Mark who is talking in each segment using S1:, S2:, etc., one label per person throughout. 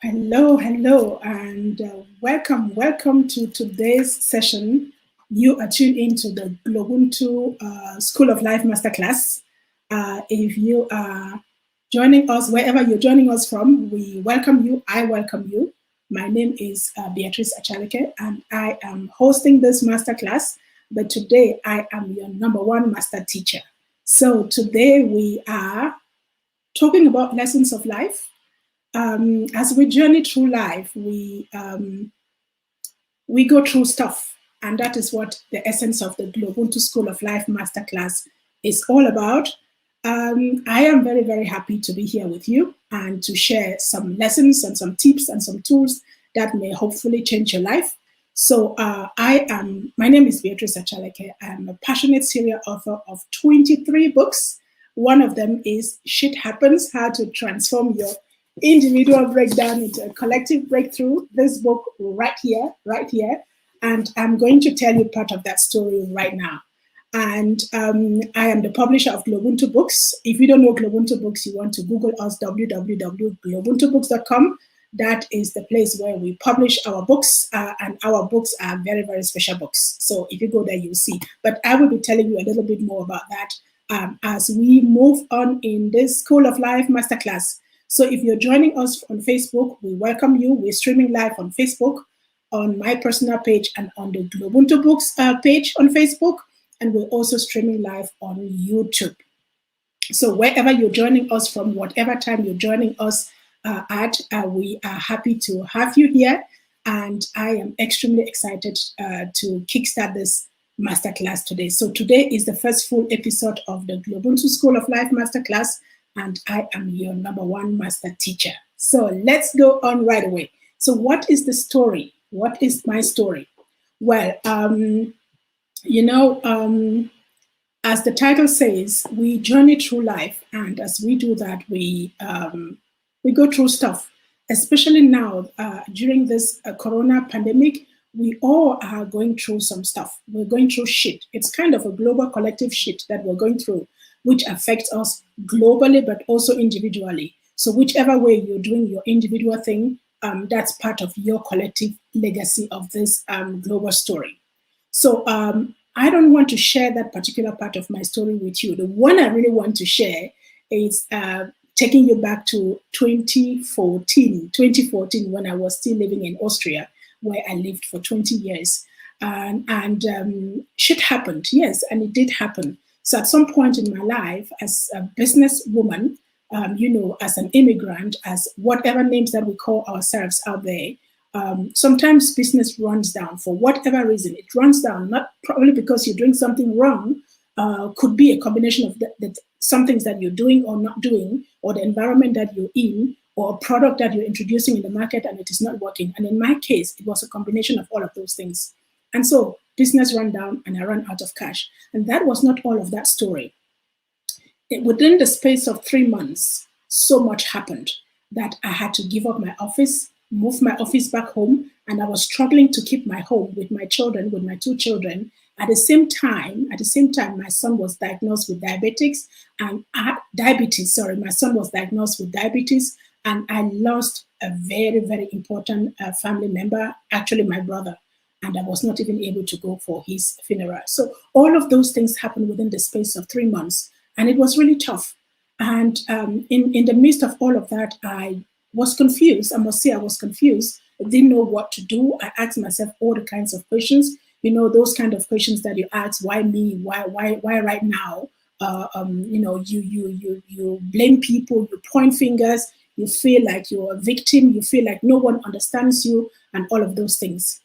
S1: Hello, hello, and welcome to today's session. You are tuned into the GloBUNTU School of Life Masterclass. If you are joining us, wherever you're joining us from, we welcome you. I welcome you. My name is Beatrice Achaleke, and I am hosting this masterclass. But today, I am your number one master teacher. So today, we are talking about lessons of life. As we journey through life, we go through stuff, and that is what the essence of the GloBUNTU School of Life Masterclass is all about. I am very, very happy to be here with you and to share some lessons and some tips and some tools that may hopefully change your life. So my name is Beatrice Achaleke. I'm a passionate serial author of 23 books. One of them is Shit Happens, How to Transform Your Individual Breakdown into a Collective Breakthrough. This book right here. And I'm going to tell you part of that story right now. And I am the publisher of GloBUNTU Books. If you don't know GloBUNTU Books, you want to Google us, www.globuntubooks.com. That is the place where we publish our books, and our books are very, very special books. So if you go there, you'll see. But I will be telling you a little bit more about that as we move on in this School of Life Masterclass. So if you're joining us on Facebook, we welcome you. We're streaming live on Facebook, on my personal page, and on the GloBUNTU Books page on Facebook. And we're also streaming live on YouTube. So wherever you're joining us from, whatever time you're joining us we are happy to have you here. And I am extremely excited to kickstart this masterclass today. So today is the first full episode of the GloBUNTU School of Life Masterclass, and I am your number one master teacher. So let's go on right away. So what is the story? What is my story? Well, as the title says, we journey through life, and as we do that, we go through stuff. Especially now, during this corona pandemic, we all are going through some stuff. We're going through shit. It's kind of a global collective shit that we're going through, which affects us globally, but also individually. So whichever way you're doing your individual thing, that's part of your collective legacy of this global story. So I don't want to share that particular part of my story with you. The one I really want to share is taking you back to 2014, when I was still living in Austria, where I lived for 20 years. And shit happened, yes, and it did happen. So at some point in my life, as a businesswoman, as an immigrant, as whatever names that we call ourselves out there, sometimes business runs down for whatever reason. It runs down, not probably because you're doing something wrong, could be a combination of some things that you're doing or not doing, or the environment that you're in, or a product that you're introducing in the market and it is not working. And in my case, it was a combination of all of those things. And so business ran down and I ran out of cash. And that was not all of that story. Within the space of 3 months, so much happened that I had to give up my office, move my office back home, and I was struggling to keep my home with my children, with my 2 children. At the same time, my son was diagnosed with diabetes, my son was diagnosed with diabetes, and I lost a very, very important family member, actually my brother, and I was not even able to go for his funeral. So all of those things happened within the space of 3 months, and it was really tough. And in the midst of all of that, I was confused. I must say I was confused. I didn't know what to do. I asked myself all the kinds of questions. Those kind of questions that you ask, why me? Why right now? You blame people, you point fingers, you feel like you're a victim, you feel like no one understands you, and all of those things.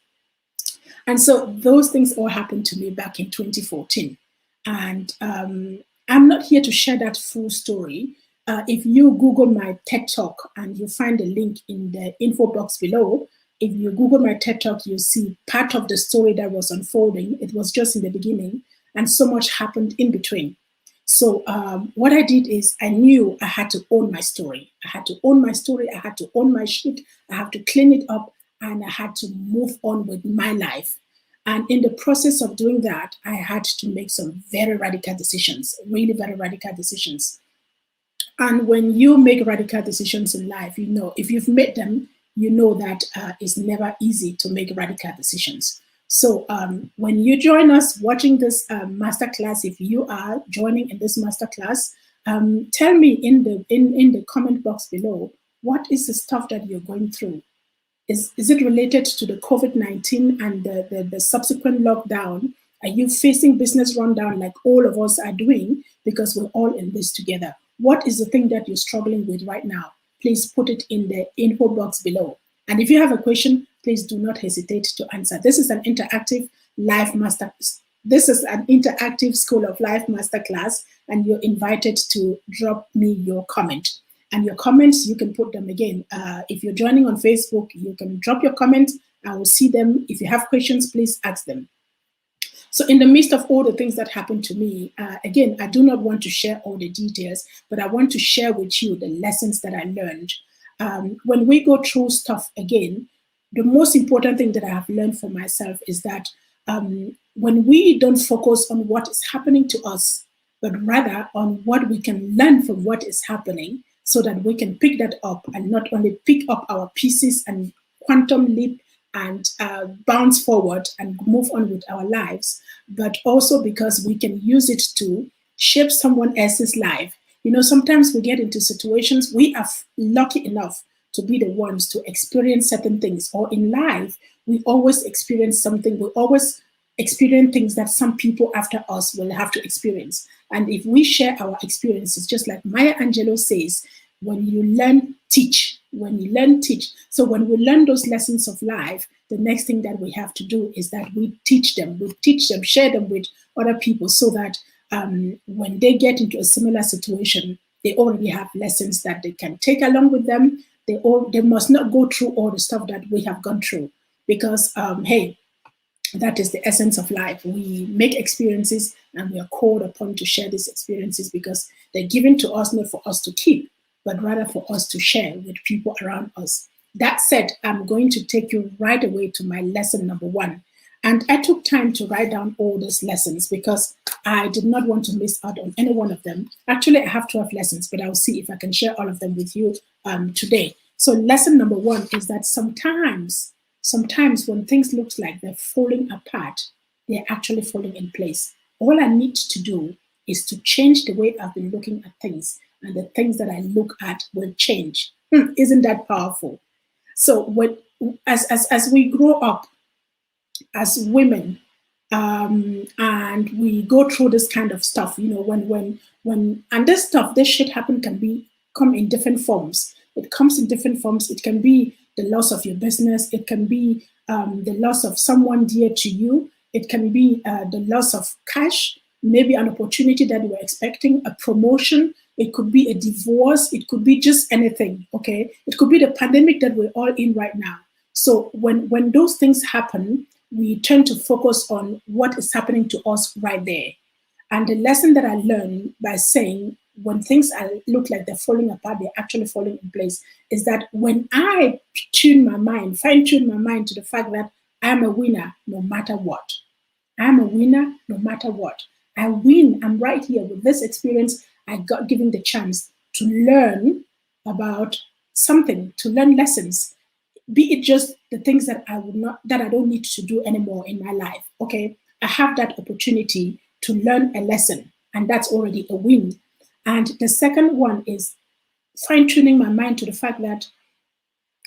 S1: And so those things all happened to me back in 2014. And I'm not here to share that full story. If you Google my TED Talk and you find the link in the info box below, if you Google my TED Talk, you'll see part of the story that was unfolding. It was just in the beginning, and so much happened in between. So what I did is I knew I had to own my story. I had to own my story. I had to own my shit. I have to clean it up, and I had to move on with my life. And in the process of doing that, I had to make some very radical decisions, really very radical decisions. And when you make radical decisions in life, if you've made them, you know that it's never easy to make radical decisions. So when you join us watching this masterclass, if you are joining in this masterclass, tell me in the comment box below, what is the stuff that you're going through? Is it related to the COVID-19 and the subsequent lockdown? Are you facing business rundown like all of us are doing? Because we're all in this together. What is the thing that you're struggling with right now? Please put it in the info box below. And if you have a question, please do not hesitate to answer. This is an interactive live master. This is an interactive School of Life masterclass, and you're invited to drop me your comment. And your comments, you can put them again. If you're joining on Facebook, you can drop your comments. I will see them. If you have questions, please ask them. So in the midst of all the things that happened to me, again, I do not want to share all the details, but I want to share with you the lessons that I learned. When we go through stuff again, the most important thing that I have learned for myself is that when we don't focus on what is happening to us, but rather on what we can learn from what is happening, so that we can pick that up and not only pick up our pieces and quantum leap and bounce forward and move on with our lives, but also because we can use it to shape someone else's life. You know, sometimes we get into situations, we are lucky enough to be the ones to experience certain things, or in life, we always experience something, we always experience things that some people after us will have to experience. And if we share our experiences, just like Maya Angelou says, when you learn, teach. When you learn, teach. So when we learn those lessons of life, the next thing that we have to do is that we teach them, share them with other people, so that when they get into a similar situation, they already have lessons that they can take along with them. They must not go through all the stuff that we have gone through, because hey, that is the essence of life. We make experiences and we are called upon to share these experiences, because they're given to us not for us to keep, but rather for us to share with people around us. That said, I'm going to take you right away to my lesson number 1. And I took time to write down all those lessons because I did not want to miss out on any one of them. Actually, I have 12 lessons, but I'll see if I can share all of them with you today. So lesson number 1 is that sometimes when things look like they're falling apart, they're actually falling in place. All I need to do is to change the way I've been looking at things, and the things that I look at will change. Isn't that powerful? So as we grow up as women, and we go through this kind of stuff, you know, and this shit come in different forms. It comes in different forms. It can be the loss of your business. It can be the loss of someone dear to you. It can be the loss of cash, maybe an opportunity that you were expecting, a promotion. It could be a divorce. It could be just anything, okay? It could be the pandemic that we're all in right now. So when those things happen, we tend to focus on what is happening to us right there. And the lesson that I learned by saying, when things look like they're falling apart, they're actually falling in place, is that when I fine-tune my mind to the fact that I'm a winner no matter what. I'm a winner no matter what. I win. I'm right here with this experience. I got given the chance to learn about something, to learn lessons, be it just the things that I don't need to do anymore in my life. Okay, I have that opportunity to learn a lesson, and that's already a win. And the second one is fine-tuning my mind to the fact that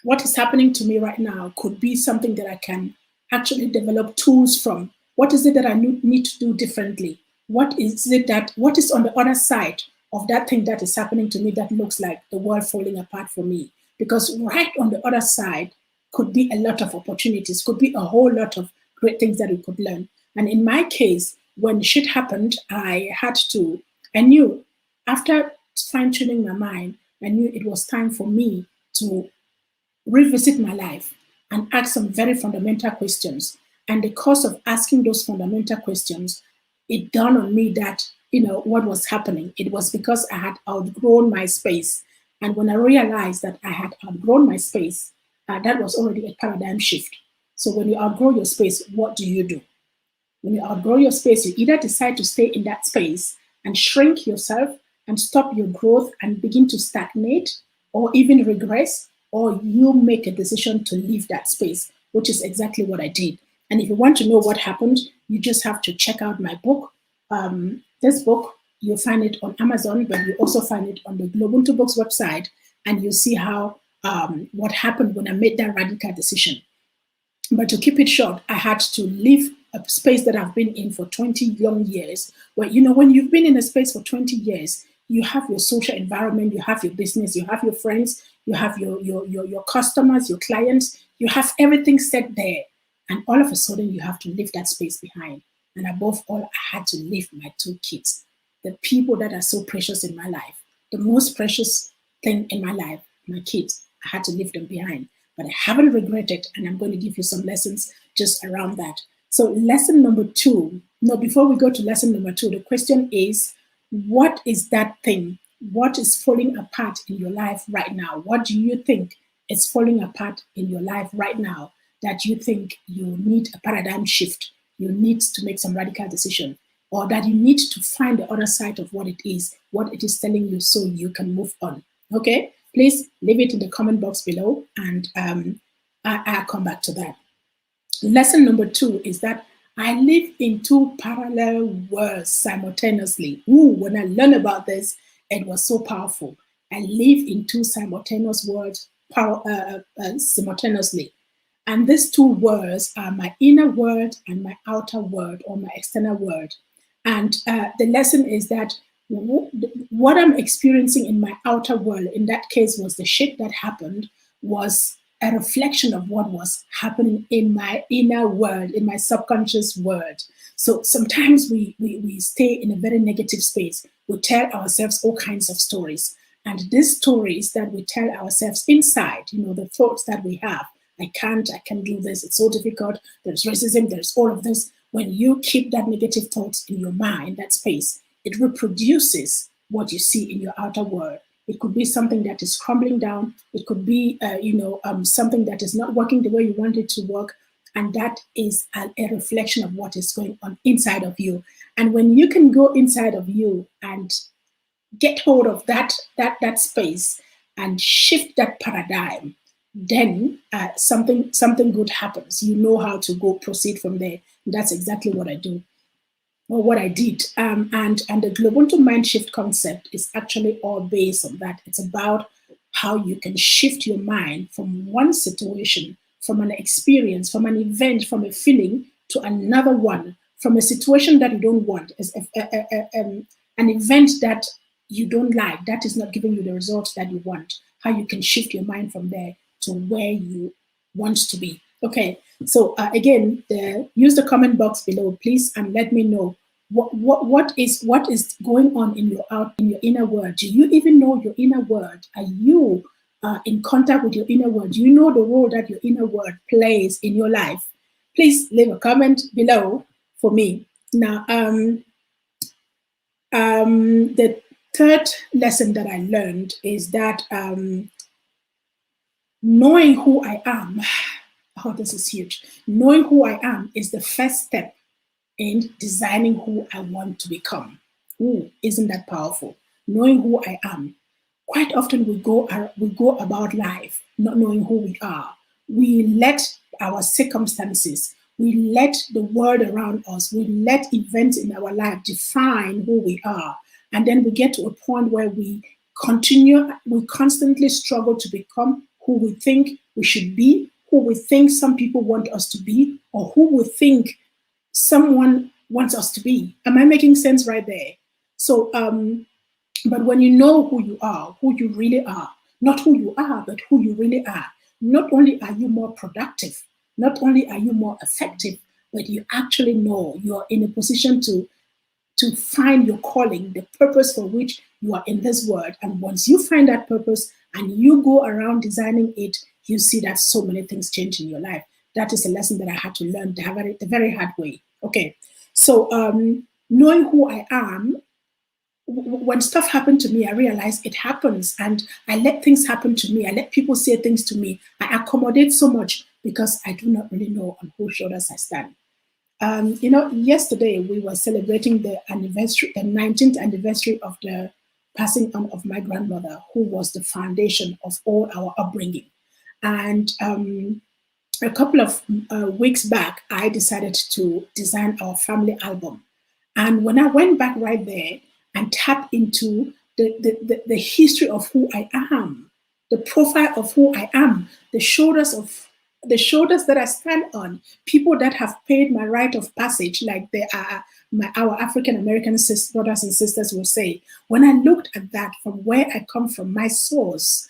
S1: what is happening to me right now could be something that I can actually develop tools from. What is it that I need to do differently? What is on the other side of that thing that is happening to me that looks like the world falling apart for me? Because right on the other side could be a lot of opportunities, could be a whole lot of great things that we could learn. And in my case, when shit happened, I knew after fine-tuning my mind, I knew it was time for me to revisit my life and ask some very fundamental questions. And the course of asking those fundamental questions, it dawned on me that, what was happening. It was because I had outgrown my space. And when I realized that I had outgrown my space, that was already a paradigm shift. So when you outgrow your space, what do? When you outgrow your space, you either decide to stay in that space and shrink yourself and stop your growth and begin to stagnate or even regress, or you make a decision to leave that space, which is exactly what I did. And if you want to know what happened, you just have to check out my book. This book, you'll find it on Amazon, but you also find it on the GloBUNTU Books website, and you'll see how what happened when I made that radical decision. But to keep it short, I had to leave a space that I've been in for 20 long years, where, you know, when you've been in a space for 20 years, you have your social environment, you have your business, you have your friends, you have your customers, your clients, you have everything set there. And all of a sudden, you have to leave that space behind. And above all, I had to leave my 2 kids, the people that are so precious in my life, the most precious thing in my life, my kids. I had to leave them behind. But I haven't regretted, and I'm going to give you some lessons just around that. So lesson number 2, no, before we go to lesson number 2, the question is, what is that thing? What is falling apart in your life right now? What do you think is falling apart in your life right now that you think you need a paradigm shift? You need to make some radical decision, or that you need to find the other side of what it is telling you, so you can move on. Okay? Please leave it in the comment box below, and I'll come back to that. Lesson number 2 is that I live in 2 parallel worlds simultaneously. Ooh, when I learned about this, it was so powerful. I live in 2 simultaneous worlds simultaneously. And these 2 worlds are my inner world and my outer world, or my external world. And the lesson is that what I'm experiencing in my outer world, in that case was the shit that happened, was a reflection of what was happening in my inner world, in my subconscious world. So sometimes we stay in a very negative space. We tell ourselves all kinds of stories. And these stories that we tell ourselves inside, you know, the thoughts that we have, I can't do this, it's so difficult, there's racism, there's all of this. When you keep that negative thoughts in your mind, that space, it reproduces what you see in your outer world. It could be something that is crumbling down. It could be, something that is not working the way you want it to work. And that is a reflection of what is going on inside of you. And when you can go inside of you and get hold of that space and shift that paradigm, then something good happens. You know how to go proceed from there. And that's exactly what I do, or what I did. And the GloBUNTU mind shift concept is actually all based on that. It's about how you can shift your mind from one situation, from an experience, from an event, from a feeling to another one, from a situation that you don't want, an event that you don't like, that is not giving you the results that you want, how you can shift your mind from there to where you want to be. Okay, so again, use the comment box below, please, and let me know what is going on in your inner world. Do you even know your inner world? Are you in contact with your inner world? Do you know the role that your inner world plays in your life? Please leave a comment below for me. Now, the third lesson that I learned is that knowing who I am, oh, this is huge. Knowing who I am is the first step in designing who I want to become. Ooh, isn't that powerful? Knowing who I am. Quite often we go about life not knowing who we are. We let our circumstances, we let the world around us, we let events in our life define who we are. And then we get to a point where we constantly struggle to become who we think we should be, who we think some people want us to be, or who we think someone wants us to be. Am I making sense right there? So, but when you know who you are, who you really are, not who you are, but who you really are, not only are you more productive, not only are you more effective, but you actually know you're in a position to find your calling, the purpose for which you are in this world. And once you find that purpose and you go around designing it, you see that so many things change in your life. That is a lesson that I had to learn the very hard way. Okay, so knowing who I am, when stuff happened to me, I realized it happens, and I let things happen to me. I let people say things to me. I accommodate so much because I do not really know on whose shoulders I stand. Yesterday we were celebrating the 19th anniversary of the passing on of my grandmother, who was the foundation of all our upbringing. And a couple of weeks back, I decided to design our family album. And when I went back right there and tapped into the history of who I am, the profile of who I am, the shoulders that I stand on, people that have paid my rite of passage, like they are our African American brothers and sisters will say. When I looked at that from where I come from, my source,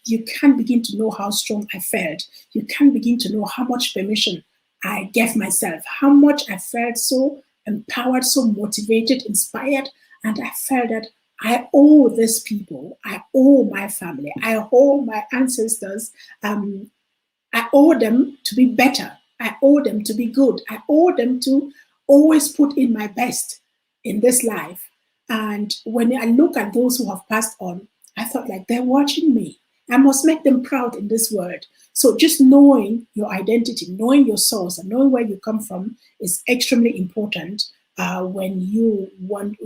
S1: you can't begin to know how strong I felt. You can't begin to know how much permission I gave myself, how much I felt so empowered, so motivated, inspired, and I felt that I owe these people, I owe my family, I owe my ancestors, I owe them to be better, I owe them to be good, I owe them to always put in my best in this life. And when I look at those who have passed on, I thought like they're watching me. I must make them proud in this world. So just knowing your identity, knowing your source, and knowing where you come from is extremely important when you want,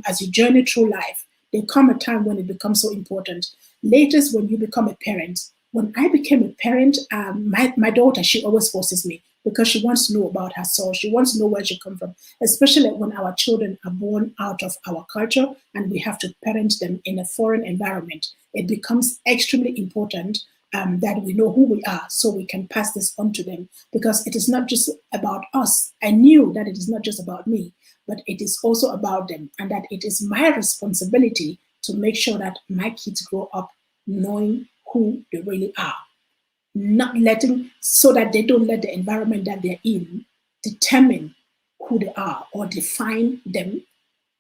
S1: as you journey through life. There come a time when it becomes so important. Latest, when you become a parent. When I became a parent, my daughter, she always forces me because she wants to know about her source. She wants to know where she comes from, especially when our children are born out of our culture and we have to parent them in a foreign environment. It becomes extremely important that we know who we are so we can pass this on to them, because it is not just about us. I knew that it is not just about me, but it is also about them, and that it is my responsibility to make sure that my kids grow up knowing who they really are, not letting, so that they don't let the environment that they're in determine who they are or define them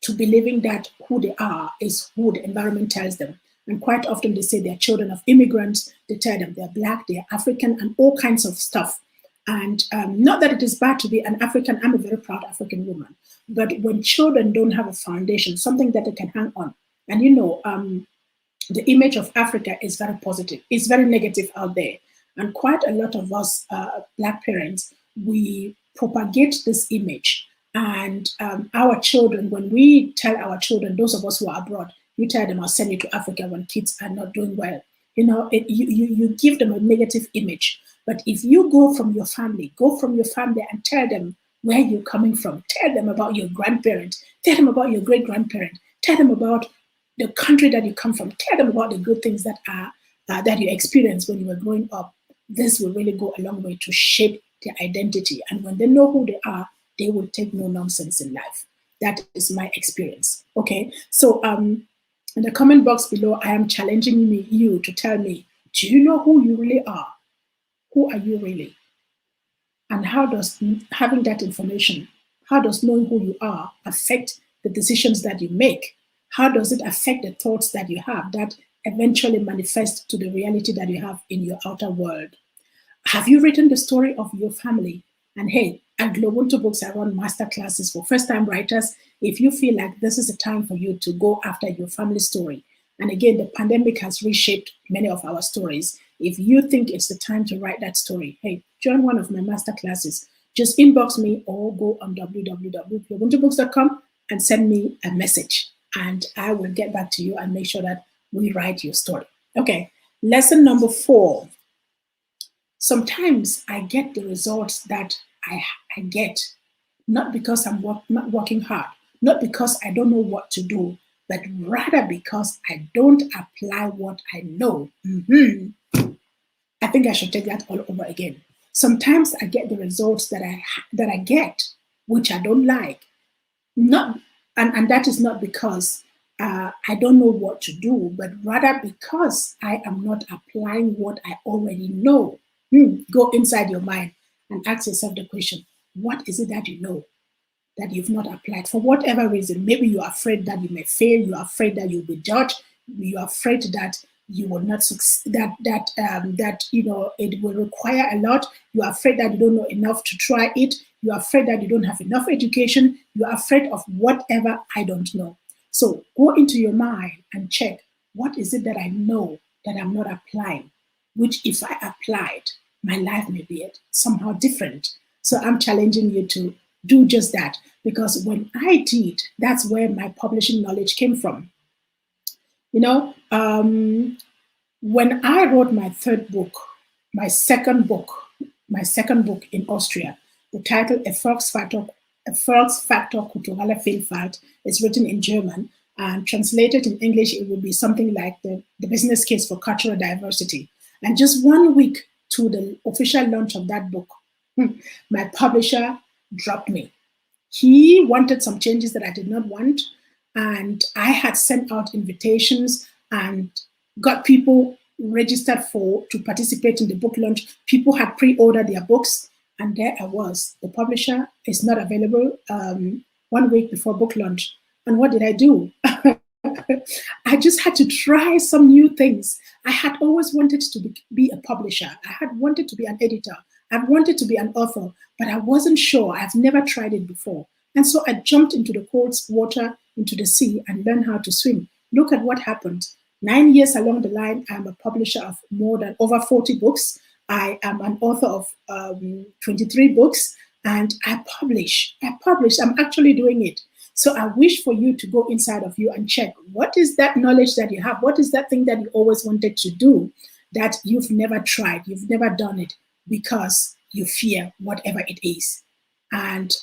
S1: to believing that who they are is who the environment tells them. And quite often they say they're children of immigrants, they tell them they're Black, they're African, and all kinds of stuff. And not that it is bad to be an African, I'm a very proud African woman, but when children don't have a foundation, something that they can hang on, and the image of Africa is very positive, it's very negative out there. And quite a lot of us Black parents, we propagate this image. And our children, when we tell our children, those of us who are abroad, you tell them, I'll send you to Africa when kids are not doing well. You give them a negative image. But if you go from your family and tell them where you're coming from, tell them about your grandparents, tell them about your great grandparent, tell them about the country that you come from, tell them about the good things that you experienced when you were growing up. This will really go a long way to shape their identity. And when they know who they are, they will take no nonsense in life. That is my experience. Okay, so in the comment box below, I am challenging you to tell me, do you know who you really are? Who are you really? And how does having that information, how does knowing who you are affect the decisions that you make? How does it affect the thoughts that you have that eventually manifest to the reality that you have in your outer world? Have you written the story of your family? And hey, at GloBUNTU Books, I run masterclasses for first-time writers. If you feel like this is a time for you to go after your family story, and again, the pandemic has reshaped many of our stories. If you think it's the time to write that story, hey, join one of my masterclasses. Just inbox me or go on www.globuntubooks.com and send me a message. And I will get back to you and make sure that we write your story. Okay, lesson number 4. Sometimes I get the results that I get, not because I'm not working hard, not because I don't know what to do, but rather because I don't apply what I know. I think I should take that all over again. Sometimes I get the results that I get, which I don't like, and that is not because I don't know what to do, but rather because I am not applying what I already know. Go inside your mind and ask yourself the question, what is it that you know that you've not applied for whatever reason? Maybe you're afraid that you may fail, you're afraid that you'll be judged, you're afraid that you will not succeed, that it will require a lot, you're afraid that you don't know enough to try it, you're afraid that you don't have enough education, you're afraid of whatever I don't know. So go into your mind and check, what is it that I know that I'm not applying, which if I applied, my life may be somehow different. So I'm challenging you to do just that, because when I did, that's where my publishing knowledge came from. When I wrote my third book, my second book in Austria, the title Erfolgsfaktor kulturelle Vielfalt is written in German, and translated in English, it would be something like the business case for cultural diversity. And just 1 week to the official launch of that book, my publisher dropped me. He wanted some changes that I did not want, and I had sent out invitations and got people registered to participate in the book launch. People had pre-ordered their books, and there I was. The publisher is not available 1 week before book launch. And what did I do? I just had to try some new things. I had always wanted to be a publisher. I had wanted to be an editor. I wanted to be an author, but I wasn't sure. I've never tried it before. And so I jumped into the cold water, into the sea, and learned how to swim. Look at what happened. 9 years along the line, I'm a publisher of over 40 books. I am an author of 23 books, and I publish. I'm actually doing it. So I wish for you to go inside of you and check, what is that knowledge that you have? What is that thing that you always wanted to do that you've never tried, you've never done it because you fear whatever it is. And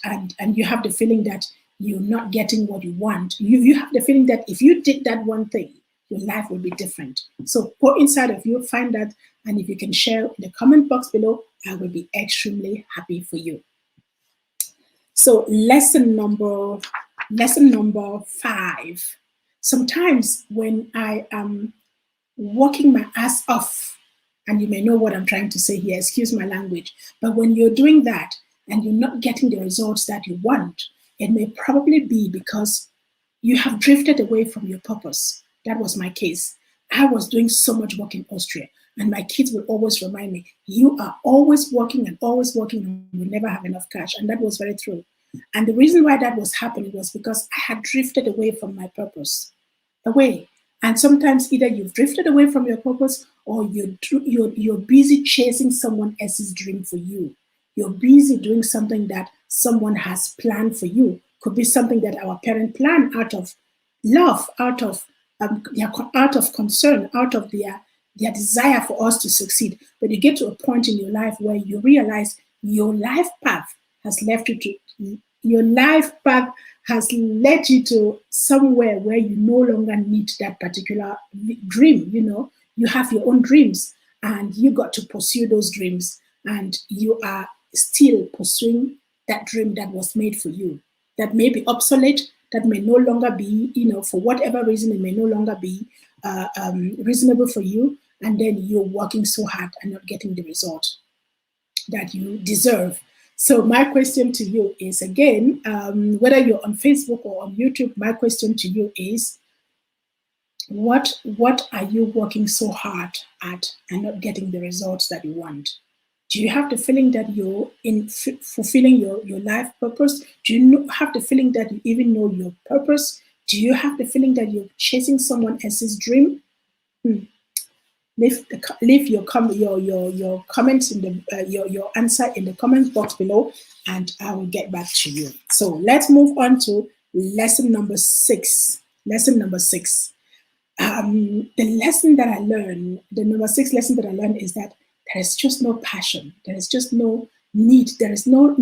S1: you have the feeling that you're not getting what you want. You have the feeling that if you did that one thing, your life will be different. So go inside of you, find that, and if you can share in the comment box below, I will be extremely happy for you. So lesson number 5. Sometimes when I am working my ass off, and you may know what I'm trying to say here, excuse my language, but when you're doing that and you're not getting the results that you want, it may probably be because you have drifted away from your purpose. That was my case. I was doing so much work in Austria, and my kids will always remind me, you are always working and you never have enough cash. And that was very true. And the reason why that was happening was because I had drifted away from my purpose. Away. And sometimes either you've drifted away from your purpose, or you're busy chasing someone else's dream for you. You're busy doing something that someone has planned for you. Could be something that our parent planned out of love, out of concern, out of their desire for us to succeed. But you get to a point in your life where you realize your life path has led you to somewhere where you no longer need that particular dream. You have your own dreams, and you got to pursue those dreams, and you are still pursuing that dream that was made for you, that may be obsolete, that may no longer be, for whatever reason, it may no longer be reasonable for you, and then you're working so hard and not getting the result that you deserve. So my question to you is, again, whether you're on Facebook or on YouTube, my question to you is, what are you working so hard at and not getting the results that you want? Do you have the feeling that you're in fulfilling your life purpose? Do you have the feeling that you even know your purpose? Do you have the feeling that you're chasing someone else's dream? Leave your comments in your answer in the comment box below, and I will get back to you. So let's move on to lesson number 6. Lesson number 6. The lesson that I learned, the number 6 lesson that I learned is that there is just no passion. There is just no need. There is no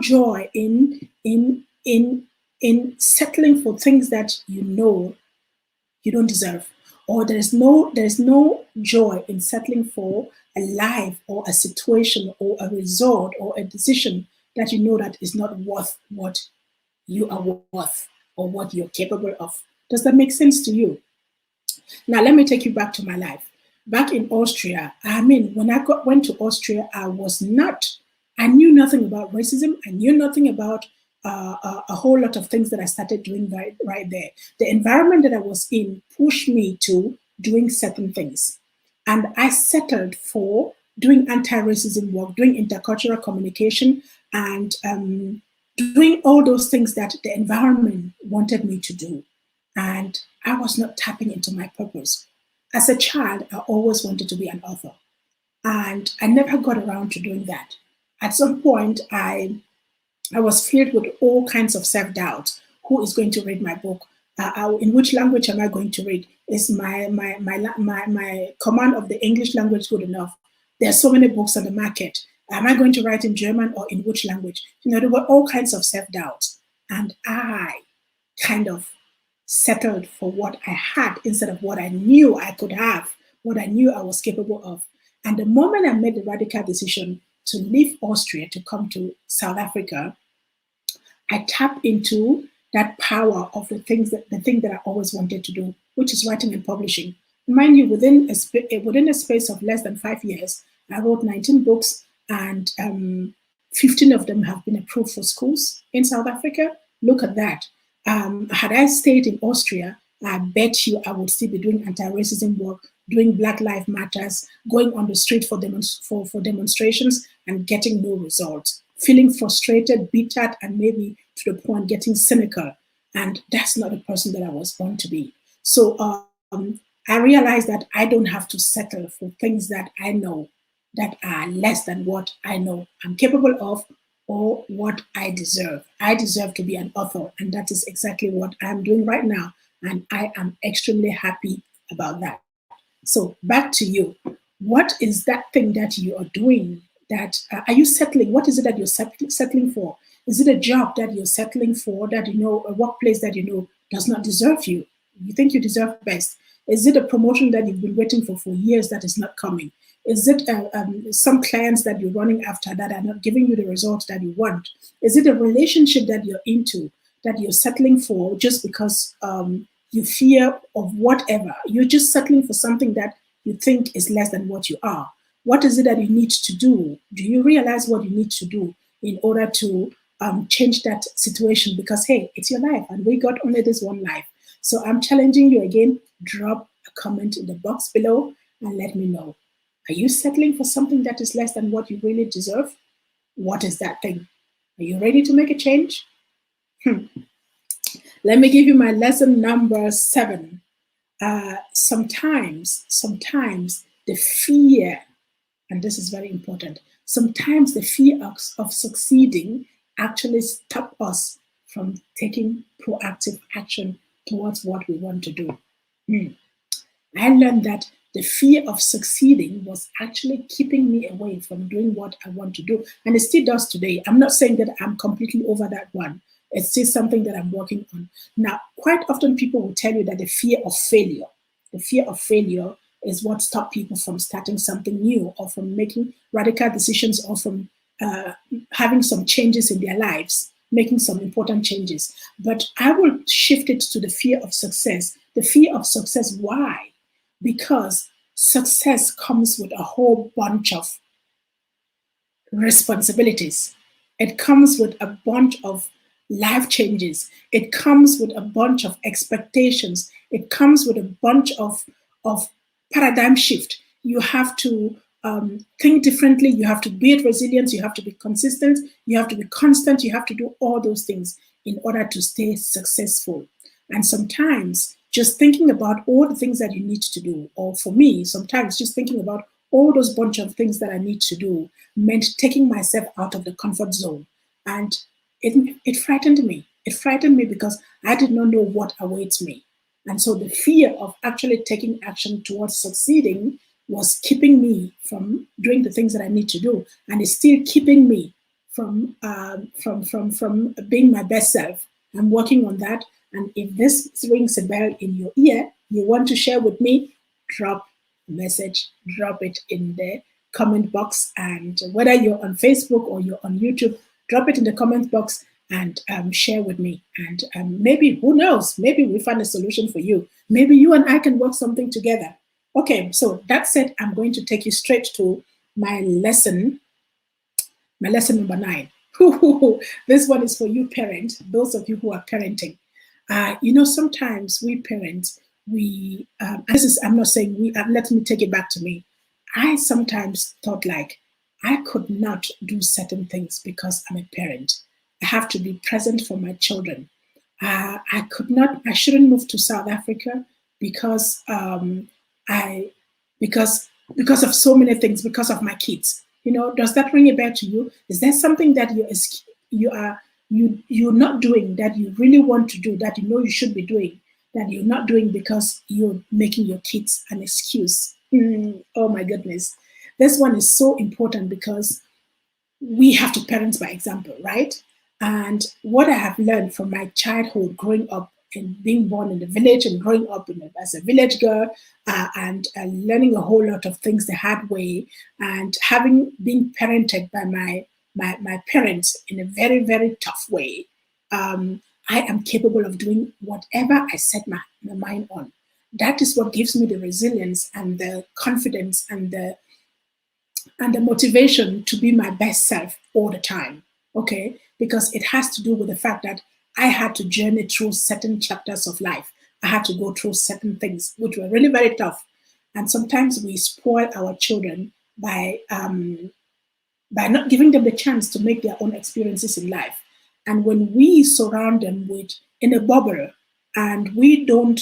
S1: joy in settling for things that you know you don't deserve. Or there's no joy in settling for a life or a situation or a result or a decision that you know that is not worth what you are worth or what you're capable of. Does that make sense to you? Now, let me take you back to my life. Back in Austria, when I went to Austria, I knew nothing about racism. I knew nothing about a whole lot of things that I started doing right there. The environment that I was in pushed me to doing certain things. And I settled for doing anti-racism work, doing intercultural communication, and doing all those things that the environment wanted me to do. And I was not tapping into my purpose. As a child, I always wanted to be an author. And I never got around to doing that. At some point, I was filled with all kinds of self-doubt. Who is going to read my book? In which language am I going to read? Is my command of the English language good enough? There are so many books on the market. Am I going to write in German or in which language? You know, there were all kinds of self-doubts. And I kind of settled for what I had instead of what I knew I could have, what I knew I was capable of. And the moment I made the radical decision to leave Austria to come to South Africa, I tapped into that power of the thing that I always wanted to do, which is writing and publishing. Mind you, within a space of less than 5 years, I wrote 19 books, and 15 of them have been approved for schools in South Africa. Look at that. Had I stayed in Austria, I bet you I would still be doing anti-racism work, doing Black Lives Matters, going on the street for demonstrations and getting no results, feeling frustrated, bitter, and maybe to the point getting cynical. And that's not the person that I was born to be. So I realized that I don't have to settle for things that I know that are less than what I know I'm capable of or what I deserve. I deserve to be an author, and that is exactly what I'm doing right now. And I am extremely happy about that. So back to you. What is that thing that you are doing? That are you settling? What is it that you're settling for? Is it a job that you're settling for that you know, a workplace that you know does not deserve you? You think you deserve best? Is it a promotion that you've been waiting for years that is not coming? Is it some clients that you're running after that are not giving you the results that you want? Is it a relationship that you're into that you're settling for just because you fear of whatever? You're just settling for something that you think is less than what you are. What is it that you need to do? Do you realize what you need to do in order to change that situation? Because, hey, it's your life and we got only this one life. So I'm challenging you again, drop a comment in the box below and let me know. Are you settling for something that is less than what you really deserve? What is that thing? Are you ready to make a change? Let me give you my lesson number 7. Sometimes the fear, and this is very important, sometimes the fear of succeeding actually stop us from taking proactive action towards what we want to do. I learned that the fear of succeeding was actually keeping me away from doing what I want to do. And it still does today. I'm not saying that I'm completely over that one. It's still something that I'm working on. Now, quite often people will tell you that the fear of failure is what stops people from starting something new or from making radical decisions or from having some changes in their lives, making some important changes. But I will shift it to the fear of success. The fear of success, why? Because success comes with a whole bunch of responsibilities. It comes with a bunch of life changes. It comes with a bunch of expectations. It comes with a bunch of paradigm shift. You have to think differently. You have to build resilience. You have to be consistent. You have to be constant. You have to do all those things in order to stay successful. And sometimes just thinking about all the things that you need to do, or for me, sometimes just thinking about all those bunch of things that I need to do meant taking myself out of the comfort zone. And it frightened me. It frightened me because I did not know what awaits me. And so the fear of actually taking action towards succeeding was keeping me from doing the things that I need to do. And it's still keeping me from being my best self. I'm working on that. And if this rings a bell in your ear, you want to share with me, drop a message, drop it in the comment box. And whether you're on Facebook or you're on YouTube, drop it in the comment box and share with me. And maybe, who knows, maybe we find a solution for you. Maybe you and I can work something together. Okay, so that said, I'm going to take you straight to my lesson number 9. This one is for you parents, those of you who are parenting. You know, sometimes we parents, I'm not saying we, let me take it back to me. I sometimes thought like, I could not do certain things because I'm a parent. I have to be present for my children. I shouldn't move to South Africa because because of so many things, because of my kids. You know, does that ring a bell to you? Is there something that you are you're not doing that you really want to do, that you know you should be doing, that you're not doing because you're making your kids an excuse. Oh my goodness. This one is so important because we have to parent by example, right? And what I have learned from my childhood, growing up and being born in the village and growing up as a village girl, and learning a whole lot of things the hard way, and having been parented by my parents in a very, very tough way, I am capable of doing whatever I set my mind on. That is what gives me the resilience and the confidence and the motivation to be my best self all the time. Okay, because it has to do with the fact that I had to journey through certain chapters of life. I had to go through certain things which were really very tough, and sometimes we spoil our children by not giving them the chance to make their own experiences in life. And when we surround them with in a bubble, and we don't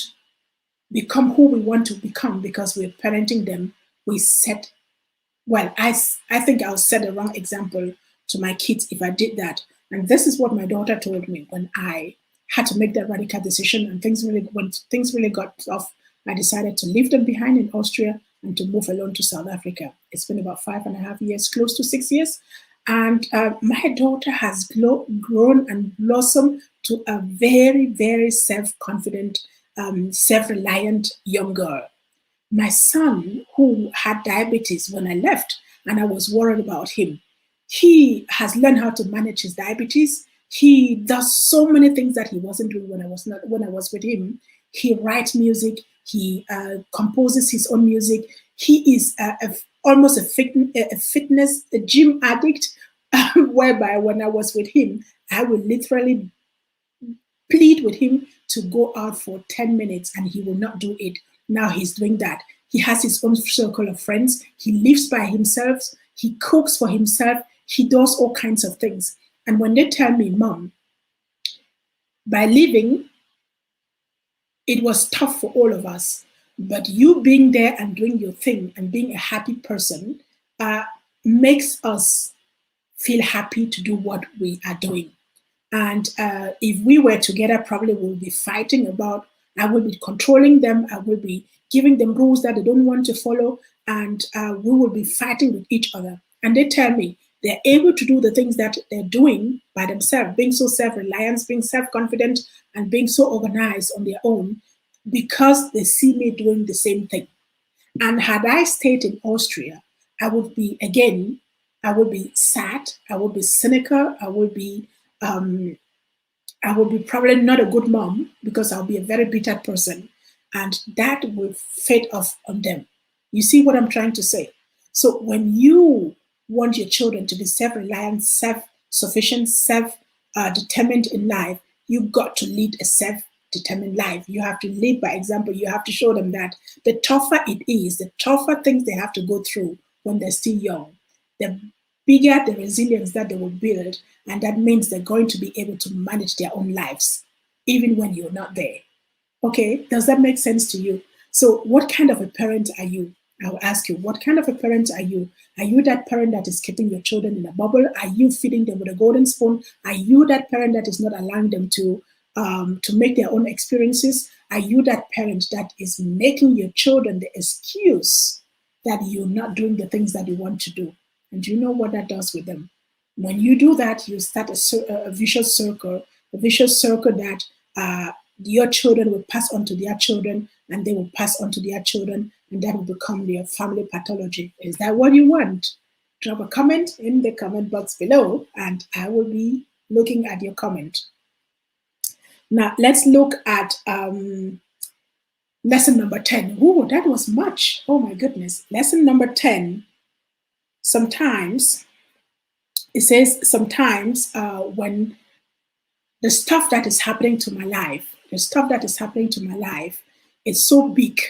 S1: become who we want to become because we're parenting them, we set, well, I think I'll set a wrong example to my kids if I did that. And this is what my daughter told me when I had to make that radical decision, and when things really got tough, I decided to leave them behind in Austria and to move alone to South Africa. It's been about 5.5 years, close to 6 years. And my daughter has grown and blossomed to a very, very self-confident, self-reliant young girl. My son, who had diabetes when I left, and I was worried about him, he has learned how to manage his diabetes. He does so many things that he wasn't doing when I was with him. He writes music. He composes his own music. He is almost a gym addict, whereby when I was with him, I would literally plead with him to go out for 10 minutes and he will not do it. Now he's doing that. He has his own circle of friends. He lives by himself. He cooks for himself. He does all kinds of things. And when they tell me, Mom, by leaving, it was tough for all of us, but you being there and doing your thing and being a happy person makes us feel happy to do what we are doing. And if we were together, probably we would be fighting about, I will be controlling them, I will be giving them rules that they don't want to follow, and we will be fighting with each other. And they tell me they're able to do the things that they're doing by themselves, being so self-reliant, being self-confident, and being so organized on their own because they see me doing the same thing. And had I stayed in Austria, I would be sad, I would be cynical, I would be probably not a good mom because I'll be a very bitter person, and that will fade off on them. You see what I'm trying to say? So when you want your children to be self-reliant, self-sufficient, self-determined in life, you've got to lead a self-determined life. You have to lead by example. You have to show them that the tougher it is, the tougher things they have to go through when they're still young, the bigger the resilience that they will build, and that means they're going to be able to manage their own lives, even when you're not there. Okay, does that make sense to you? So what kind of a parent are you? I'll ask you, what kind of a parent are you? Are you that parent that is keeping your children in a bubble? Are you feeding them with a golden spoon? Are you that parent that is not allowing them to make their own experiences? Are you that parent that is making your children the excuse that you're not doing the things that you want to do? And you know what that does with them? When you do that, you start a vicious circle that your children will pass on to their children, and they will pass on to their children, and that will become their family pathology. Is that what you want? Drop a comment in the comment box below, and I will be looking at your comment. Now, let's look at lesson number 10. Oh, that was much. Oh, my goodness. Lesson number 10. Sometimes, it says, sometimes when the stuff that is happening to my life, is so big,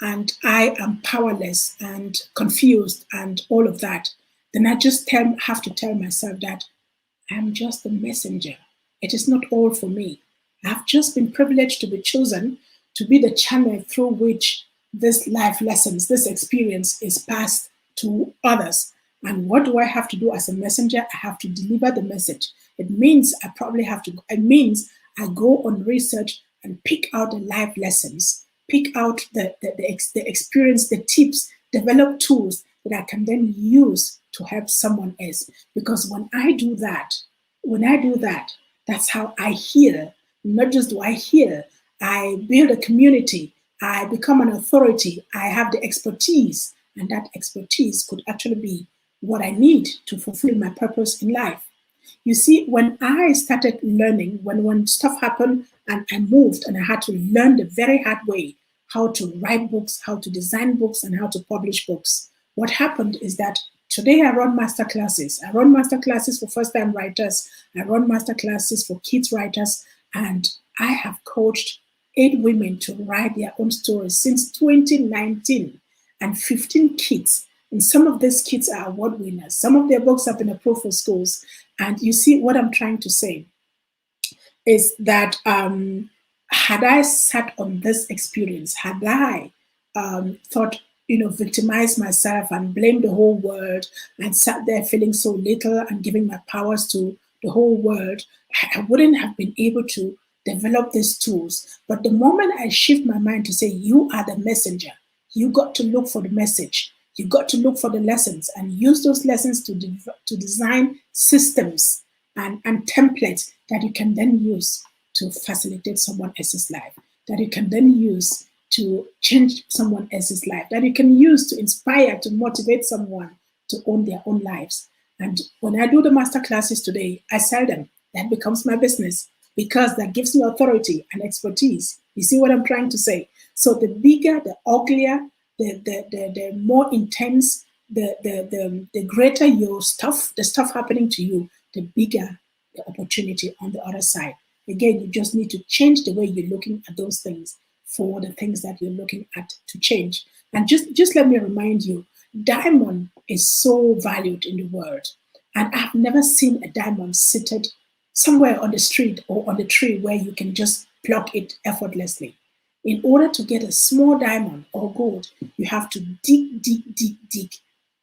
S1: and I am powerless and confused and all of that, then I just have to tell myself that I'm just a messenger. It is not all for me. I've just been privileged to be chosen to be the channel through which this life lessons, this experience is passed to others. And what do I have to do as a messenger? I have to deliver the message. It means I go on research and pick out the life lessons, pick out the experience, the tips, develop tools that I can then use to help someone else. Because when I do that, that's how I heal. Not just do I heal, I build a community, I become an authority, I have the expertise, and that expertise could actually be what I need to fulfill my purpose in life. You see, when I started learning, when stuff happened and I moved and I had to learn the very hard way how to write books, how to design books, and how to publish books, what happened is that today I run masterclasses. I run masterclasses for first-time writers. I run masterclasses for kids writers. And I have coached 8 women to write their own stories since 2019 and 15 kids. And some of these kids are award winners. Some of their books have been approved for schools. And you see what I'm trying to say is that had I sat on this experience, had I thought, victimized myself and blamed the whole world and sat there feeling so little and giving my powers to the whole world, I wouldn't have been able to develop these tools. But the moment I shift my mind to say, you are the messenger, you got to look for the message, you got to look for the lessons and use those lessons to design systems and templates that you can then use to facilitate someone else's life, that you can then use to change someone else's life, that you can use to inspire, to motivate someone to own their own lives. And when I do the master classes today, I sell them. That becomes my business because that gives me authority and expertise. You see what I'm trying to say? So the bigger, the uglier, the more intense, the greater your stuff, the stuff happening to you, the bigger the opportunity on the other side. Again, you just need to change the way you're looking at those things for the things that you're looking at to change. And just let me remind you, diamond is so valued in the world. And I've never seen a diamond seated somewhere on the street or on the tree where you can just pluck it effortlessly. In order to get a small diamond or gold, you have to dig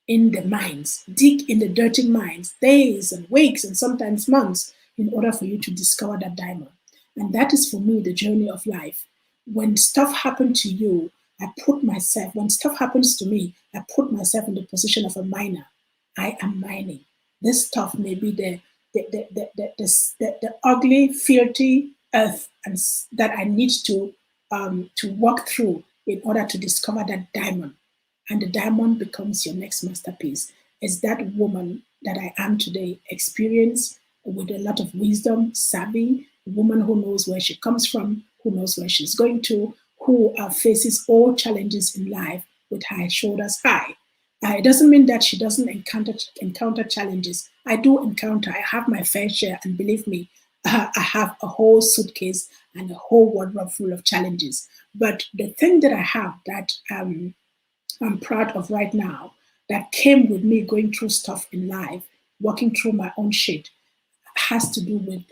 S1: in the mines, dig in the dirty mines, days and weeks and sometimes months in order for you to discover that diamond. And that is for me the journey of life. When stuff happens to you, when stuff happens to me, I put myself in the position of a miner. I am mining. This stuff may be the ugly, filthy earth that I need to walk through in order to discover that diamond. And the diamond becomes your next masterpiece. Is that woman that I am today, experienced with a lot of wisdom, savvy, a woman who knows where she comes from, who knows where she's going to, who faces all challenges in life with her shoulders high. It doesn't mean that she doesn't encounter challenges. I do encounter, I have my fair share, and believe me, I have a whole suitcase and a whole wardrobe full of challenges. But the thing that I have that I'm proud of right now, that came with me going through stuff in life, working through my own shit, has to do with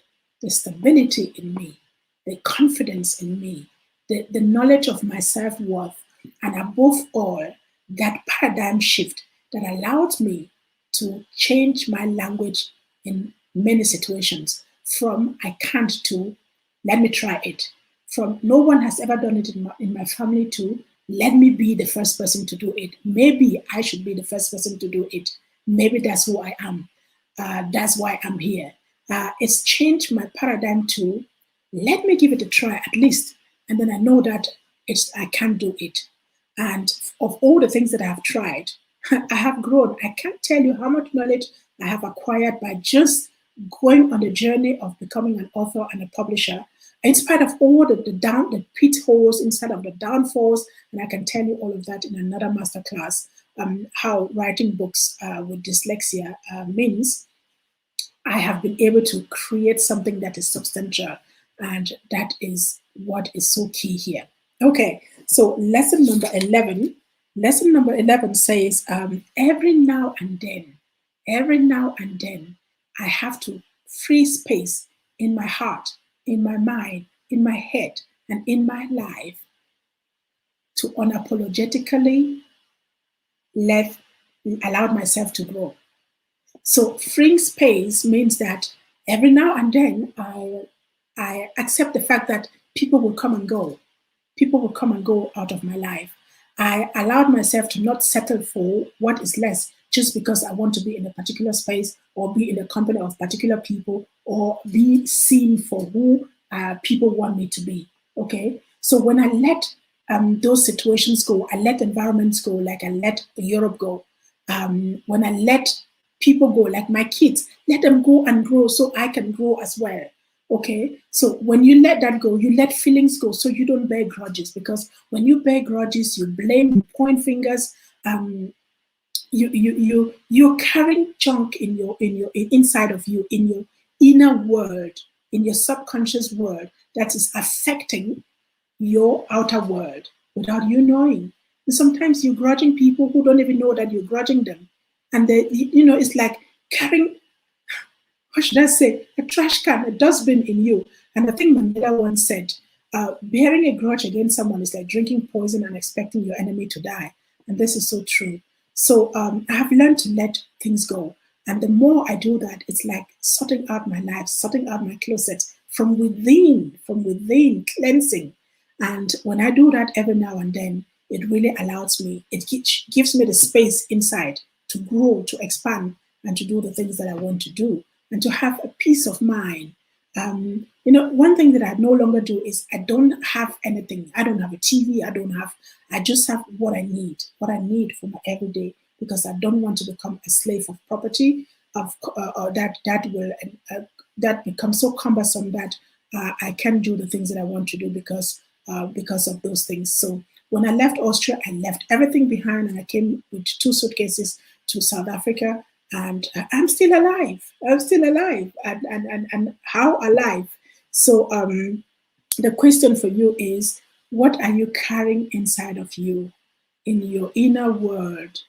S1: the stability in me, the confidence in me, the knowledge of my self-worth, and above all, that paradigm shift that allowed me to change my language in many situations from I can't to let me try it, from no one has ever done it in my family to let me be the first person to do it. Maybe I should be the first person to do it. Maybe that's who I am. That's why I'm here. It's changed my paradigm to let me give it a try at least. And then I know that I can do it. And of all the things that I have tried, I have grown. I can't tell you how much knowledge I have acquired by just going on the journey of becoming an author and a publisher, in spite of all the pitfalls, inside of the downfalls. And I can tell you all of that in another masterclass, how writing books with dyslexia means. I have been able to create something that is substantial. And that is what is so key here. Okay, so lesson number 11. Lesson number 11 says, every now and then, I have to free space in my heart, in my mind, in my head, and in my life to unapologetically let allowed myself to grow. So freeing space means that every now and then I accept the fact that people will come and go. People will come and go out of my life. I allowed myself to not settle for what is less just because I want to be in a particular space or be in the company of particular people or be seen for who people want me to be. Okay. So when I let those situations go, I let environments go, like I let Europe go. When I let people go, like my kids, let them go and grow so I can grow as well. Okay, so when you let that go, you let feelings go, so you don't bear grudges. Because when you bear grudges, you blame, you point fingers. You're carrying junk in your inside of you, in your inner world, in your subconscious world that is affecting your outer world without you knowing. And sometimes you're grudging people who don't even know that you're grudging them, and it's like carrying, what should I say, a trash can, a dustbin in you. And I think Mandela once said, bearing a grudge against someone is like drinking poison and expecting your enemy to die. And this is so true. So I have learned to let things go. And the more I do that, it's like sorting out my life, sorting out my closet from within, cleansing. And when I do that every now and then, it really allows me, it gives me the space inside to grow, to expand, and to do the things that I want to do, and to have a peace of mind. One thing that I no longer do is I don't have anything. I don't have a TV. I just have what I need for my everyday, because I don't want to become a slave of property, that becomes so cumbersome that I can't do the things that I want to do because of those things. So when I left Austria, I left everything behind and I came with 2 suitcases to South Africa. And I'm still alive. And how alive? So the question for you is, what are you carrying inside of you, in your inner world,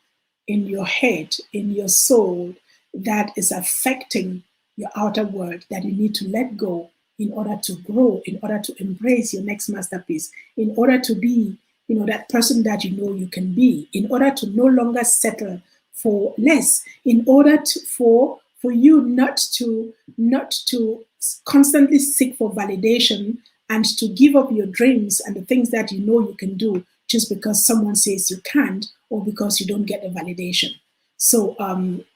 S1: in your head, in your soul, that is affecting your outer world, that you need to let go in order to grow, in order to embrace your next masterpiece, in order to be, that person that you can be, in order to no longer settle for less, in order for you not to constantly seek for validation and to give up your dreams and the things that you can do just because someone says you can't, or because you don't get a validation. So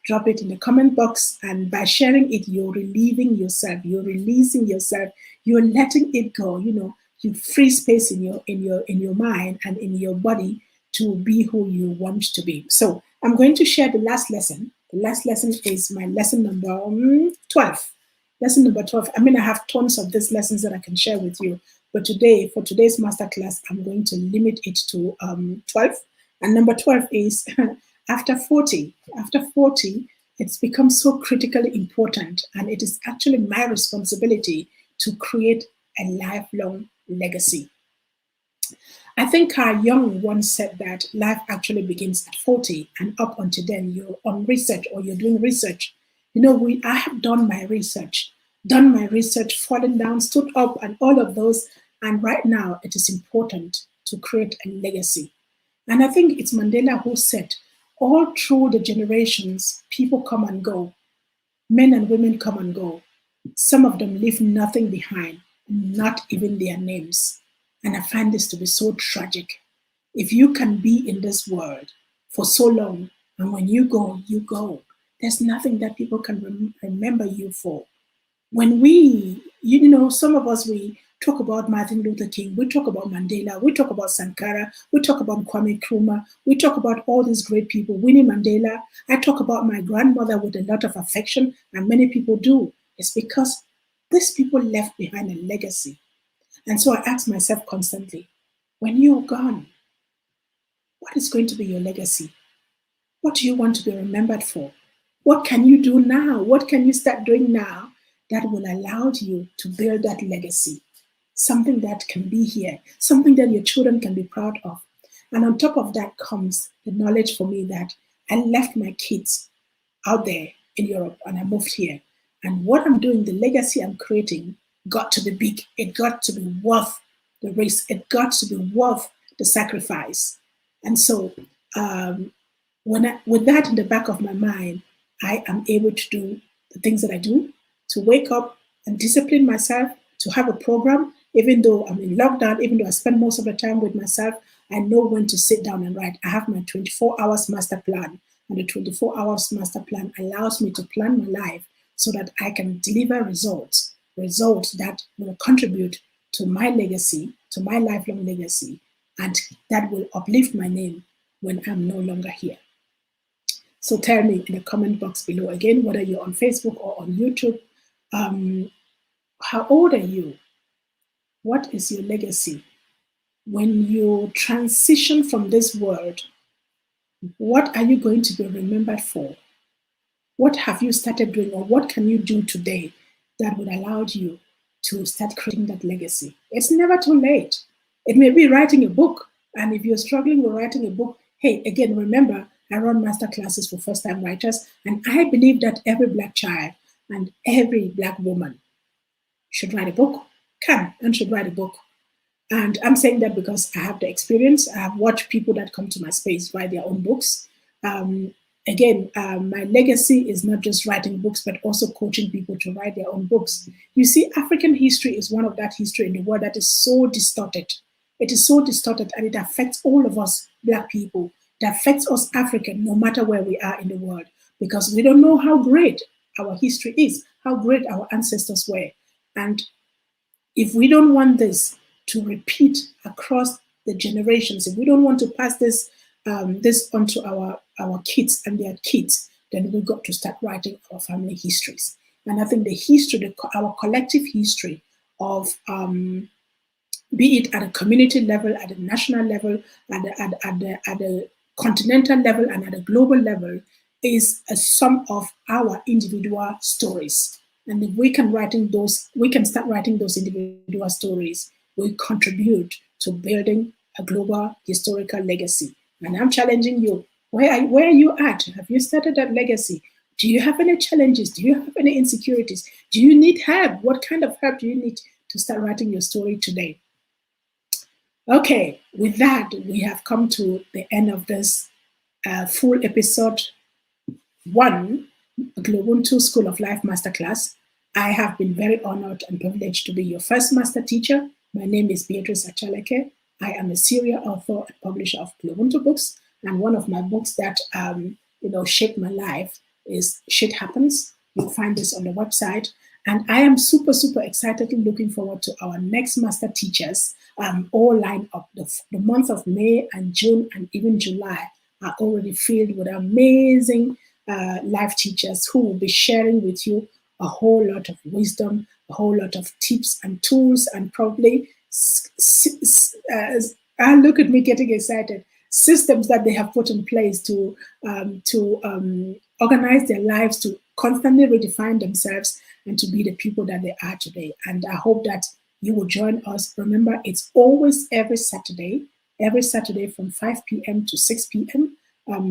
S1: drop it in the comment box, and by sharing it, you're relieving yourself, you're releasing yourself, you're letting it go. You free space in your mind and in your body to be who you want to be. So I'm going to share the last lesson. The last lesson is my lesson number 12. Lesson number 12. I have tons of these lessons that I can share with you, but today, for today's masterclass, I'm going to limit it to 12. And number 12 is after 40. After 40, it's become so critically important, and it is actually my responsibility to create a lifelong legacy. I think Carl Jung once said that life actually begins at 40, and up until then, you're on research or you're doing research. I have done my research, fallen down, stood up, and all of those. And right now, it is important to create a legacy. And I think it's Mandela who said, all through the generations, people come and go. Men and women come and go. Some of them leave nothing behind, not even their names. And I find this to be so tragic. If you can be in this world for so long, and when you go, you go. There's nothing that people can remember you for. When we, some of us, we talk about Martin Luther King, we talk about Mandela, we talk about Sankara, we talk about Kwame Nkrumah, we talk about all these great people, Winnie Mandela. I talk about my grandmother with a lot of affection, and many people do. It's because these people left behind a legacy. And so I ask myself constantly, when you're gone, what is going to be your legacy? What do you want to be remembered for? What can you do now? What can you start doing now that will allow you to build that legacy? Something that can be here, something that your children can be proud of. And on top of that comes the knowledge for me that I left my kids out there in Europe and I moved here. And what I'm doing, the legacy I'm creating, got to be big. It got to be worth the risk. It got to be worth the sacrifice. And so with that in the back of my mind, I am able to do the things that I do, to wake up and discipline myself, to have a program, even though I'm in lockdown, even though I spend most of the time with myself, I know when to sit down and write. I have my 24 hours master plan, and the 24 hours master plan allows me to plan my life so that I can deliver results that will contribute to my legacy, to my lifelong legacy, and that will uplift my name when I'm no longer here. So tell me in the comment box below again, whether you're on Facebook or on YouTube, how old are you? What is your legacy? When you transition from this world, what are you going to be remembered for? What have you started doing, or what can you do today that would allow you to start creating that legacy? It's never too late. It may be writing a book, and if you're struggling with writing a book, hey, again, remember, I run master classes for first-time writers, and I believe that every Black child and every Black woman should write a book, can and should write a book. And I'm saying that because I have the experience. I have watched people that come to my space write their own books. My legacy is not just writing books, but also coaching people to write their own books. You see, African history is one of that history in the world that is so distorted. It is so distorted, and it affects all of us Black people. It affects us African, no matter where we are in the world, because we don't know how great our history is, how great our ancestors were. And if we don't want this to repeat across the generations, if we don't want to pass this on to our kids and their kids, then we've got to start writing our family histories. And I think the history, our collective history of, be it at a community level, at a national level, at the continental level, and at a global level, is a sum of our individual stories. And if we can start writing those individual stories, we contribute to building a global historical legacy. And I'm challenging you. Where are you at? Have you started that legacy? Do you have any challenges? Do you have any insecurities? Do you need help? What kind of help do you need to start writing your story today? Okay, with that, we have come to the end of this full episode 1, GloBUNTU School of Life Masterclass. I have been very honored and privileged to be your first master teacher. My name is Beatrice Achaleke. I am a serial author and publisher of GloBUNTU books, and one of my books that shaped my life is Shit Happens. You'll find this on the website. And I am super, super excited and looking forward to our next master teachers, all lined up. The month of May and June and even July are already filled with amazing life teachers who will be sharing with you a whole lot of wisdom, a whole lot of tips and tools, and probably, look at me getting excited, systems that they have put in place to organize their lives, to constantly redefine themselves, and to be the people that they are today. And I hope that you will join us. Remember, it's always every Saturday from 5 p.m. to 6 p.m.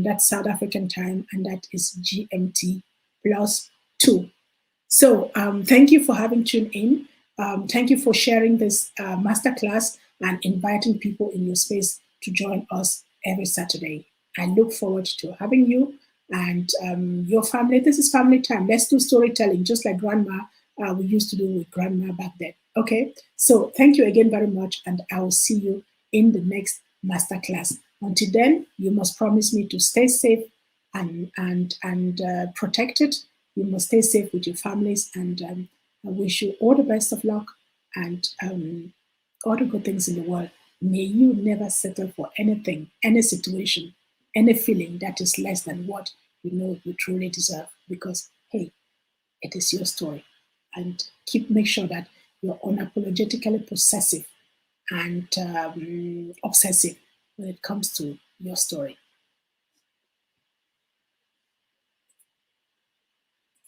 S1: That's South African time, and that is GMT +2. So thank you for having tuned in. Thank you for sharing this masterclass and inviting people in your space to join us every Saturday. I look forward to having you and your family. This is family time. Let's do storytelling, just like grandma we used to do with grandma back then. Okay, so thank you again very much, and I will see you in the next masterclass. Until then, you must promise me to stay safe and protected. You must stay safe with your families, and I wish you all the best of luck and all the good things in the world. May you never settle for anything, any situation, any feeling that is less than what you know you truly deserve, because, hey, it is your story. And make sure that you're unapologetically possessive and obsessive when it comes to your story.